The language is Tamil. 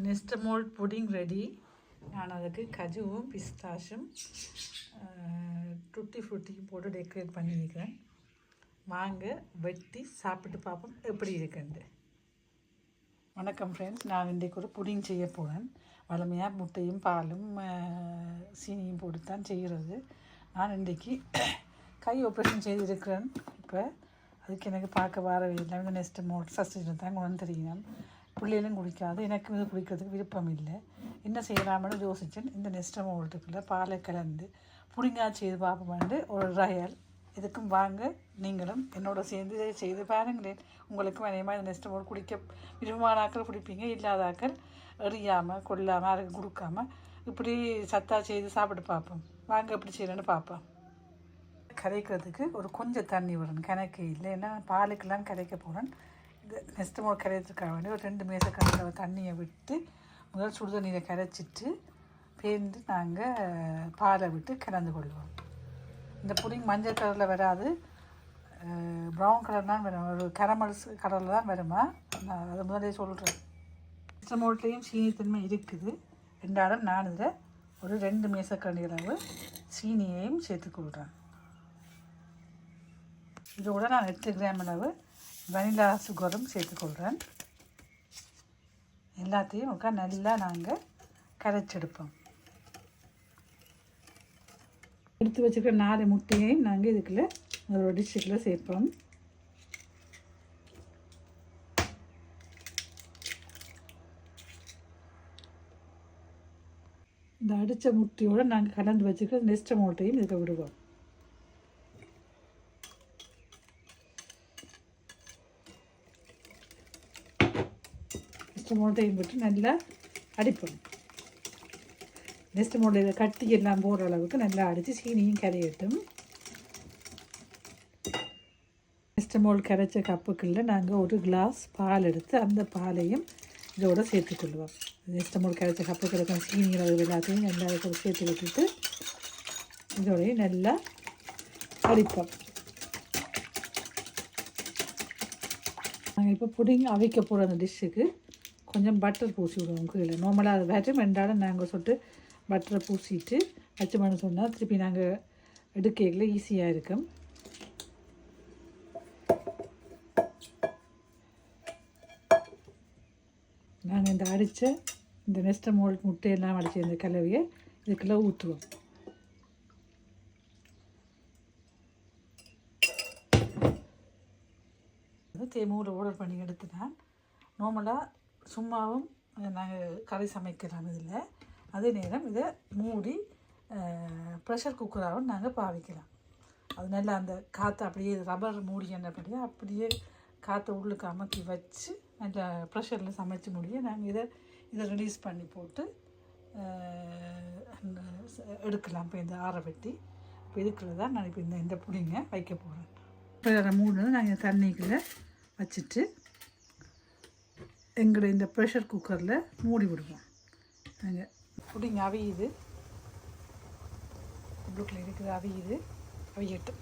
Nestamol pudding ready. நான் அதுக்கு கஜுவும் பிஸ்தாஷும் டுட்டி ஃப்ரூட்டியும் போட்டு டெக்கரேட் பண்ணியிருக்கிறேன். வாங்க வெட்டி சாப்பிட்டு பார்ப்போம் எப்படி இருக்குண்டு. வணக்கம் ஃப்ரெண்ட்ஸ், நான் இன்றைக்கு ஒரு புடிங் செய்ய போகிறேன். வளமையாக முட்டையும் பாலும் சீனியும் போட்டு தான் செய்கிறது. நான் இன்றைக்கு கை ஆப்ரேஷன் செய்திருக்கிறேன். இப்போ அதுக்கு எனக்கு பார்க்க வரவே இல்லை. நெஸ்டமோல் ஃபஸ்ட்டு தான் கொண்டு தெரியும். பிள்ளைகளும் குடிக்காது, எனக்கும் இது குடிக்கிறதுக்கு விருப்பம் இல்லை. என்ன செய்யலாம்னு யோசித்தேன். இந்த நெஸ்டமோல்ட்டுக்குள்ளே பாலை கலந்து புடிங்கா செய்து பார்ப்போம்னு ஒரு ட்ரையல். இதுக்கும் வாங்க நீங்களும் என்னோட சேர்ந்து செய்து பாருங்களேன். உங்களுக்கும் அதேமாதிரி இந்த நெஸ்டமோல் குடிக்க விரும்பமானாக்கள் குடிப்பீங்க, இல்லாதாக்கள் எறியாமல் கொள்ளாமல் அதுக்கு கொடுக்காமல் இப்படி சத்தாக செய்து சாப்பிட்டு பார்ப்போம். வாங்க எப்படி செய்யணுன்னு பார்ப்போம். கரைக்கிறதுக்கு ஒரு கொஞ்சம் தண்ணி விடணும், கணக்கு இல்லை. ஏன்னா பாலுக்கெல்லாம் கரைக்க போகிறேன். இந்த நெஸ்டமோல் கரைக்கிறதுக்காக வேண்டி ஒரு 2 மேசக்கரண்டில் தண்ணியை விட்டு முதல் சுடு தண்ணியை கரைச்சிட்டு பேர்ந்து நாங்கள் பாலை விட்டு கலந்து கொள்வோம். இந்த புடிங் மஞ்சள் கலரில் வராது, ப்ரௌன் கலர் தான் வரும், ஒரு கரமல்ஸ் கலரில் தான் வருமா. நான் அதை முதலே சொல்கிறேன். நெஸ்டமோல்ட்லேயும் சீனி தன்மை இருக்குது. ரெண்டாலும் நான் இதில் ஒரு 2 மேசக்கரண்டி அளவு சீனியையும் சேர்த்துக்கொள்கிறேன். இதோட நான் 8 கிராம் அளவு வனிலா சுகரும் சேர்த்துக்கொள்கிறேன். எல்லாத்தையும் நல்லா நாங்கள் கரைச்செடுப்போம். எடுத்து வச்சுக்கிற 4 முட்டையையும் நாங்கள் இதுக்குள்ளே ஒரு டிஷ்ஷுக்குள்ளே சேர்ப்போம். இந்த அடித்த முட்டையோடு நாங்கள் கலந்து வச்சுக்கிற நெஸ்டமோல்ட்டையும் இதுக்கு விடுவோம். நெஸ்டமோல்ட்டையும் விட்டு நல்லா அடிப்போம். நெஸ்டமோல்ட் இதை கட்டி எல்லாம் போகிற அளவுக்கு நல்லா அடித்து சீனியும் கரையட்டும். நெஸ்டமோல் கரைச்ச கப்புக்குள்ளே நாங்கள் ஒரு கிளாஸ் பால் எடுத்து அந்த பாலையும் இதோடு சேர்த்துக்கொள்வோம். நெஸ்டமோல் கரைச்ச கப்புக்கு இருக்கிற சீனி அளவு எல்லாத்தையும் நல்லா சேர்த்து விட்டுட்டு இதோடையும் நல்லா அடிப்போம். நாங்கள் இப்போ புடிங் அவிக்க போகிற அந்த டிஷ்ஷுக்கு கொஞ்சம் பட்டர் பூசி விடுவோம் கீழே. நார்மலாக அது வேட்டும் ரெண்டாலும் நாங்கள் சொட்டு பட்டரை பூசிட்டு வச்சோம்னு சொன்னால் திருப்பி நாங்கள் எடுக்கல ஈஸியாக இருக்கும். நாங்கள் இந்த அடித்த இந்த நெஸ்டமோல் முட்டையெல்லாம் அடித்த இந்த கலவையை இதுக்குள்ளே ஊற்றுவோம். தேமூரை ஆர்டர் பண்ணி எடுத்துனால் நார்மலாக சும்மாவும் நாங்கள் கறி சமைக்கலாம் இதில். அதே நேரம் இதை மூடி ப்ரெஷர் குக்கராகவும் நாங்கள் பாவிக்கலாம். அது நல்லா அந்த காற்று அப்படியே ரப்பர் மூடி என்னப்படியாக அப்படியே காற்றை உள்ளுக்கு அமர்த்தி வச்சு நல்லா ப்ரெஷரில் சமைச்சு முடிய நாங்கள் இதை ரிலீஸ் பண்ணி போட்டு எடுக்கலாம். இப்போ இந்த ஆற வெட்டி இப்போ இதுக்குள்ள தான் நான் இப்போ இந்த புடிங்க வைக்க போகிறேன். இப்போ மூணு நாங்கள் தண்ணிக்குள்ளே வச்சுட்டு எங்களை இந்த ப்ரெஷர் குக்கரில் மூடி விடுவோம். நாங்கள் புடிங்க அவியுது, உள்ளுக்குள்ள இருக்குது, அவியட்டும்.